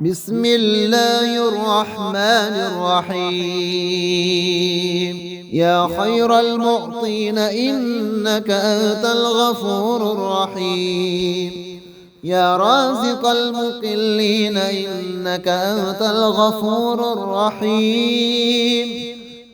بسم الله الرحمن الرحيم. يا خير المعطين إنك أنت الغفور الرحيم. يا رازق المقلين إنك أنت الغفور الرحيم.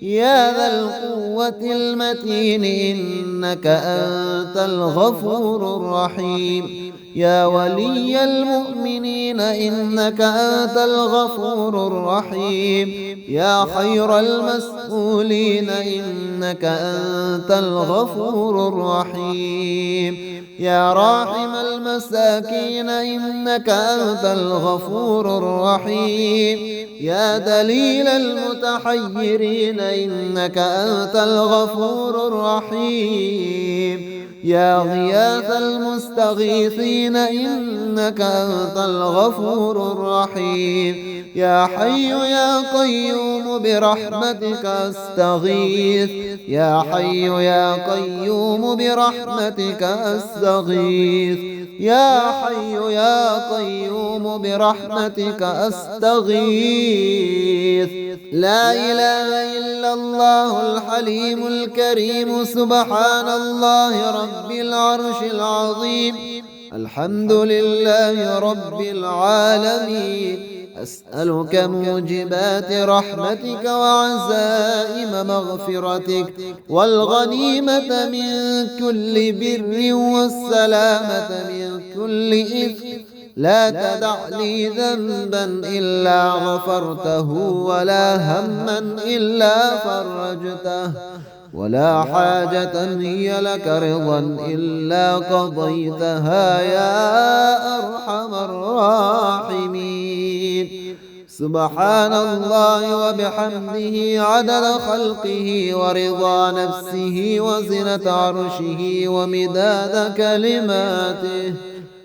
يا ذا القوة المتين إنك أنت الغفور الرحيم. يا ولي المؤمنين إنك أنت الغفور الرحيم. يا خير المسؤولين إنك أنت الغفور الرحيم. يا راحم المساكين إنك أنت الغفور الرحيم. يا دليل المتحيرين إنك أنت الغفور الرحيم. يا غياث المستغيثين إنك أنت الغفور الرحيم. يا حي يا قيوم برحمتك أستغيث. يا حي يا قيوم برحمتك أستغيث. يا حي يا قيوم برحمتك أستغيث. لا إله إلا الله الحليم الكريم سبحان الله رب العرش العظيم. الحمد لله رب العالمين. أسألك موجبات رحمتك وعزائم مغفرتك والغنيمة من كل بر والسلامة من كل إثم. لا تدع لي ذنبا إلا غفرته ولا هما إلا فرجته ولا حاجة هي لك رضا إلا قضيتها يا أرحم الراحمين. سبحان الله وبحمده عدد خلقه ورضا نفسه وزنة عرشه ومداد كلماته.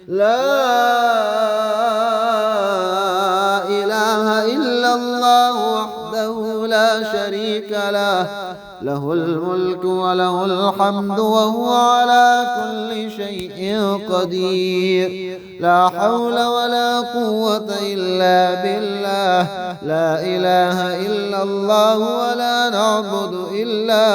لا إله إلا الله وحده لا شريك له. له الملك وله الحمد وهو على كل شيء قدير. لا حول ولا قوة إلا بالله. لا إله إلا الله ولا نعبد إلا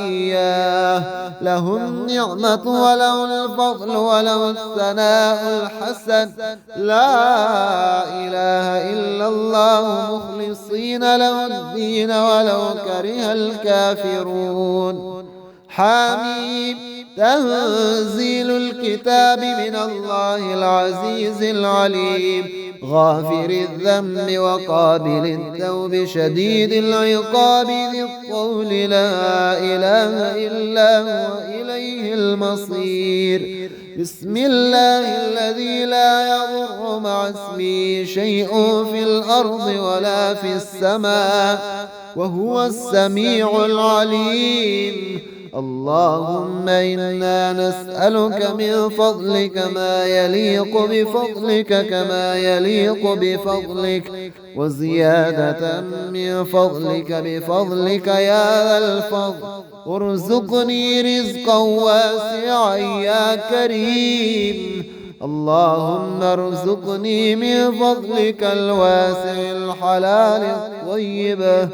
إياه. له النعمة وله الفضل وله الثناء الحسن. لا إله إلا الله مخلصين له الدين ولو كره الكافرون. حميم. تنزيل الكتاب من الله العزيز العليم. غافر الذنب وقابل التوب شديد العقاب ذي الطول. لا إله إلا هو إليه المصير. بسم الله الذي لا يضر مع اسمه شيء في الأرض ولا في السماء وهو السميع العليم. اللهم إنا نسألك من فضلك ما يليق بفضلك كما يليق بفضلك وزيادة من فضلك بفضلك يا ذا الفضل. ارزقني رزقا واسعا يا كريم. اللهم ارزقني من فضلك الواسع الحلال الطيب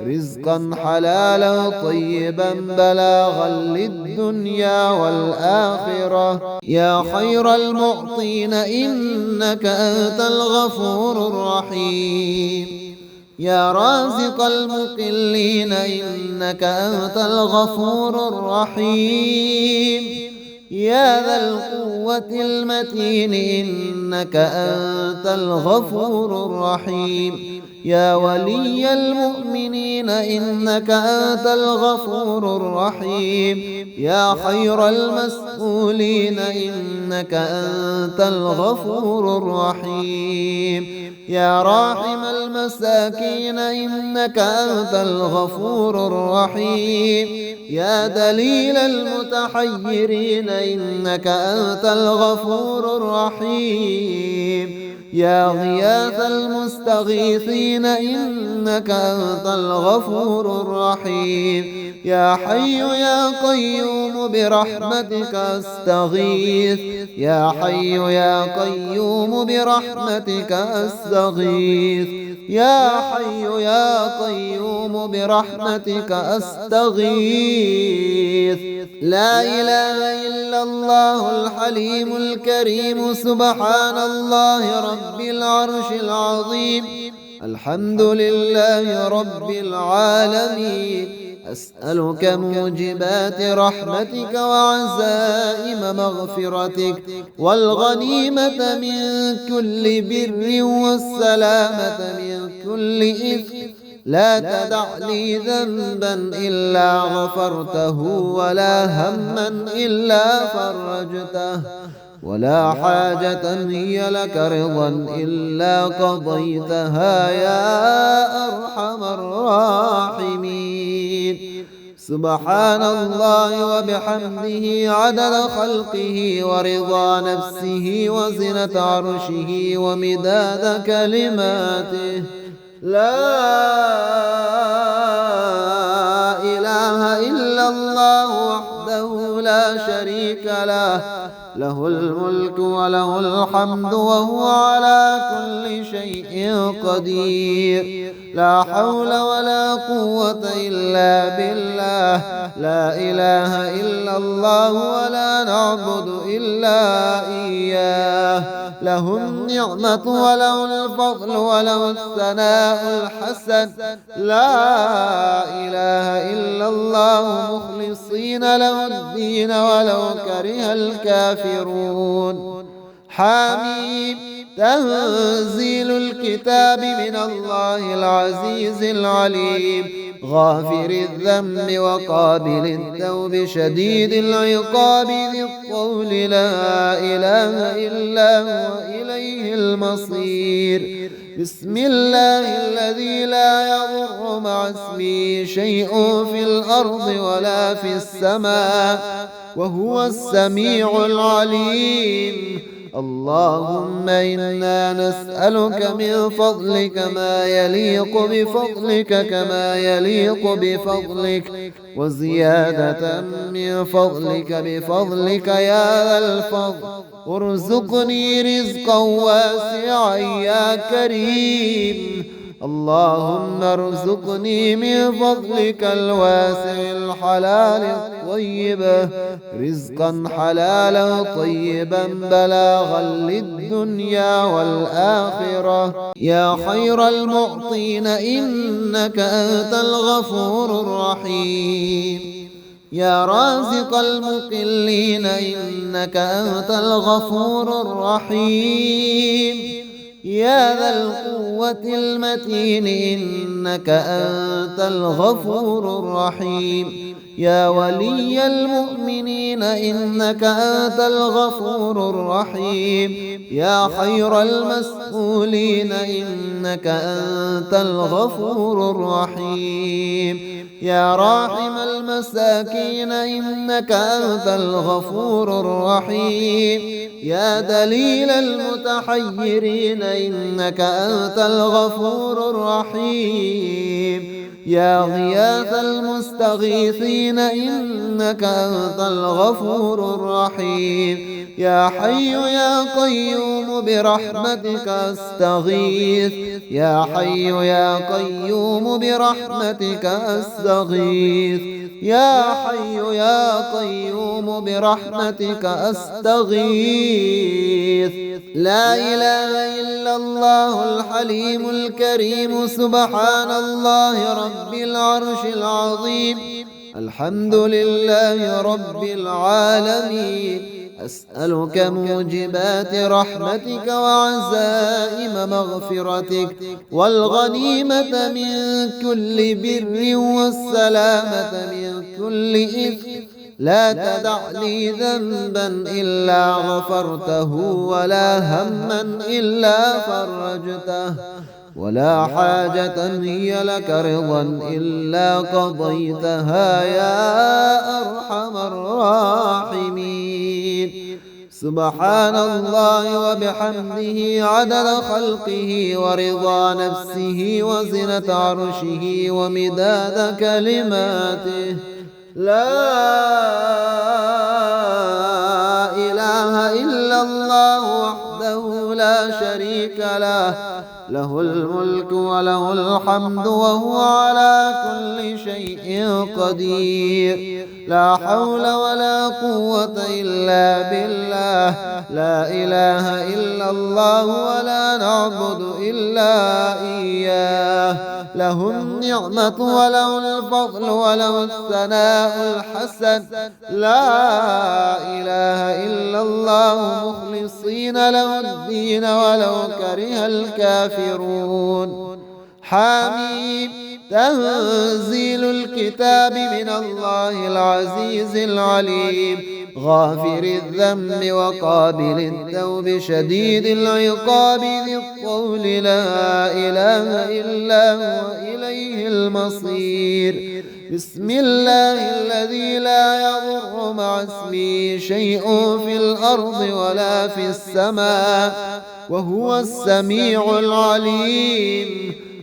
رزقا حلالا طيبا بلاغا للدنيا والآخرة. يا خير المعطين إنك أنت الغفور الرحيم. يا رازق المقلين إنك أنت الغفور الرحيم. يا ذا القوة المتين إنك أنت الغفور الرحيم. يا ولي المؤمنين إنك أنت الغفور الرحيم. يا خير المسؤولين إنك أنت الغفور الرحيم. يا راحم المساكين إنك أنت الغفور الرحيم. يا دليل المتحيرين إنك أنت الغفور الرحيم. يا غياث المستغيثين إنك أنت الغفور الرحيم يا حي يا قيوم برحمتك أستغيث يا حي يا قيوم برحمتك أستغيث يا حي يا قيوم برحمتك أستغيث لا إله إلا الله الحليم الكريم سبحان الله رب العرش العظيم الحمد لله رب العالمين أسألك موجبات رحمتك وعزائم مغفرتك والغنيمة من كل بر والسلامة من كل إثم لا تدع لي ذنبا إلا غفرته ولا هما إلا فرجته ولا حاجة هي لك رضا إلا قضيتها يا أرحم الراحمين سبحان الله وبحمده عدد خلقه ورضا نفسه وزنة عرشه ومداد كلماته لا إله إلا الله وحده لا شريك له له الملك وله الحمد وهو على كل شيء قدير لا حول ولا قوة إلا بالله لا إله إلا الله ولا نعبد إلا إياه له النعمة وله الفضل وله الثناء الحسن لا إله إلا الله مخلصين له الدين ولو كره الكافرون حميم تنزيل الكتاب من الله العزيز العليم غافر الذنب وقابل التوب شديد العقاب ذي الطول لا إله إلا هو إليه المصير بسم الله الذي لا يضر مع اسمه شيء في الأرض ولا في السماء وهو السميع العليم اللهم إنا نسألك من فضلك ما يليق بفضلك كما يليق بفضلك وزيادة من فضلك بفضلك يا ذا الفضل ارزقني رزقا واسعا يا كريم اللهم ارزقني من فضلك الواسع الحلال الطيب رزقا حلالا طيبا بلاغا للدنيا والآخرة يا خير المعطين إنك أنت الغفور الرحيم يا رازق المقلين إنك أنت الغفور الرحيم يا ذا القوة المتين إنك أنت الغفور الرحيم يا ولي المؤمنين إنك أنت الغفور الرحيم يا خير المسؤولين إنك أنت الغفور الرحيم يا راحم المساكين إنك أنت الغفور الرحيم يا دليل المتحيرين إنك أنت الغفور الرحيم يا غياث المستغيثين إنك أنت الغفور الرحيم يا حي يا قيوم برحمتك أستغيث يا حي يا قيوم برحمتك أستغيث يا حي يا قيوم برحمتك أستغيث لا إله إلا الله الحليم الكريم سبحان الله رب العرش العظيم الحمد لله رب العالمين أسألك موجبات رحمتك وعزائم مغفرتك والغنيمة من كل بر والسلامة من كل إثم لا تدع لي ذنبا إلا غفرته ولا هما إلا فرجته ولا حاجة هي لك رضا إلا قضيتها يا أرحم الراحمين سبحان الله وبحمده عدد خلقه ورضا نفسه وزنة عرشه ومداد كلماته. لا إله إلا الله وحده لا شريك له، له الملك وله الحمد وهو على كل شيء قدير. لا حول ولا قوة إلا بالله. لا إله إلا الله ولا نعبد إلا إياه. له النعمة وله الفضل وله الثناء الحسن. لا إله إلا الله مخلصين له الدين ولو كره الكافرون. حميم. تنزيل الكتاب من الله العزيز العليم، غافر الذنب وقابل التوب شديد العقاب ذي الطول. لا إله إلا هو إليه المصير. بسم الله الذي لا يضر مع اسمه شيء في الأرض ولا في السماء وهو السميع العليم.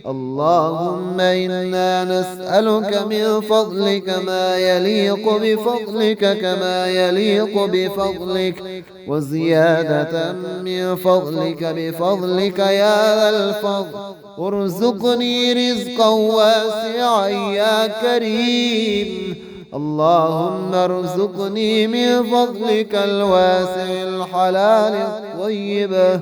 اللهم إنا نسألك من فضلك ما يليق بفضلك كما يليق بفضلك، وزيادة من فضلك بفضلك يا ذا الفضل. ارزقني رزقا واسعا يا كريم. اللهم ارزقني من فضلك الواسع الحلال الطيب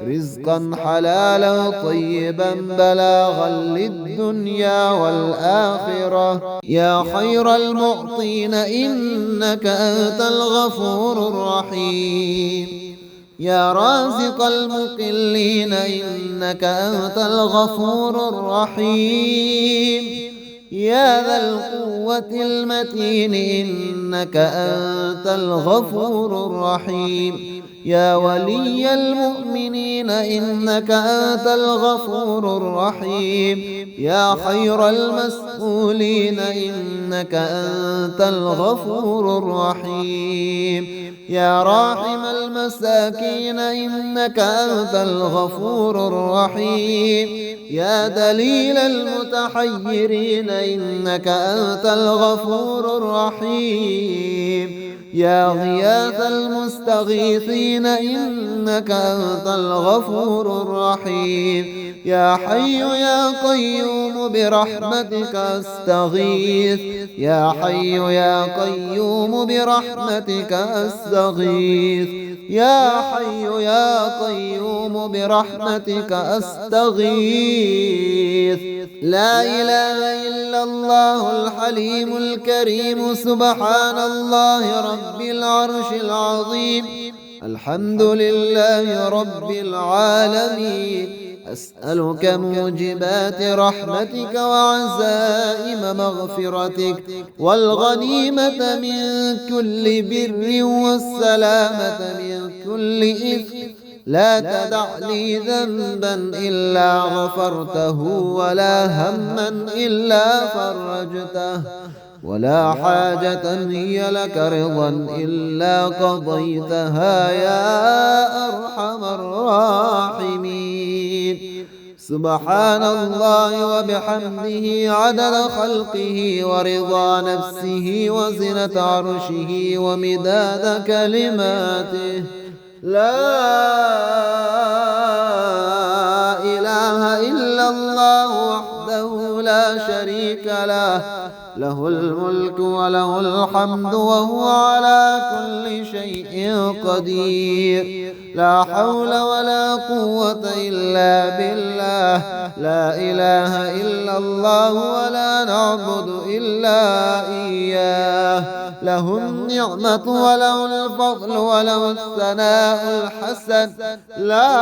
رزقا حلالا طيبا بلاغا للدنيا والآخرة. يا خير المعطين إنك أنت الغفور الرحيم. يا رازق المقلين إنك أنت الغفور الرحيم. يا ذا القوة المتين إنك أنت الغفور الرحيم. يا ولي المؤمنين إنك أنت الغفور الرحيم. يا خير المسؤولين إنك أنت الغفور الرحيم. يا راحم المساكين إنك أنت الغفور الرحيم. يا دليل المتحيرين إنك أنت الغفور الرحيم. يا غياث المستغيثين إنك أنت الغفور الرحيم. يا حي يا قيوم برحمتك أستغيث. يا حي يا قيوم برحمتك أستغيث. يا حي يا قيوم برحمتك أستغيث. لا إله إلا الله الحليم الكريم سبحان الله رب العرش العظيم. الحمد لله رب العالمين. أسألك موجبات رحمتك وعزائم مغفرتك والغنيمة من كل بر والسلامة من كل إثم. لا تدع لي ذنبا إلا غفرته ولا هما إلا فرجته ولا حاجة هي لك رضا إلا قضيتها يا أرحم الراحمين. سبحان الله وبحمده عدد خلقه ورضا نفسه وزنة عرشه ومداد كلماته. لا إله إلا الله وحده لا شريك له، له الملك وله الحمد وهو على كل شيء قدير. لا حول ولا قوة إلا بالله. لا إله إلا الله ولا نعبد إلا إياه. له النعمة وله الفضل وله الثناء الحسن. لا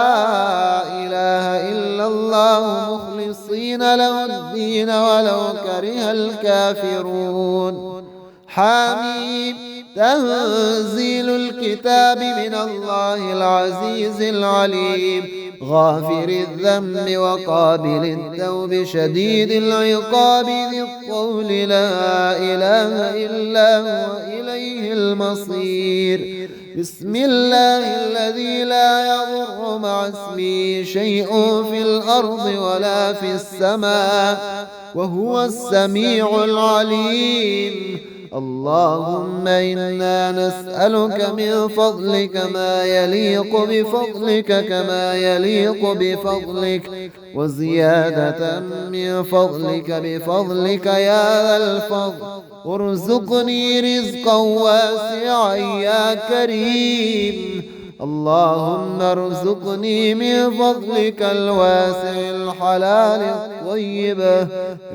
إله إلا الله مخلصين له الدين ولو كره الكافرون. حميم. تنزيل الكتاب من الله العزيز العليم، غافر الذنب وقابل التوب شديد العقاب ذي الطول. لا إله إلا هو إليه المصير. بسم الله الذي لا يضر مع اسمه شيء في الأرض ولا في السماء وهو السميع العليم. اللهم إنا نسألك من فضلك ما يليق بفضلك كما يليق بفضلك وزيادة من فضلك بفضلك يا ذا الفضل. ارزقني رزقا واسعا يا كريم. اللهم ارزقني من فضلك الواسع الحلال الطيب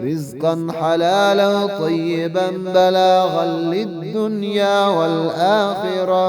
رزقا حلالا طيبا بلاغا للدنيا والآخرة.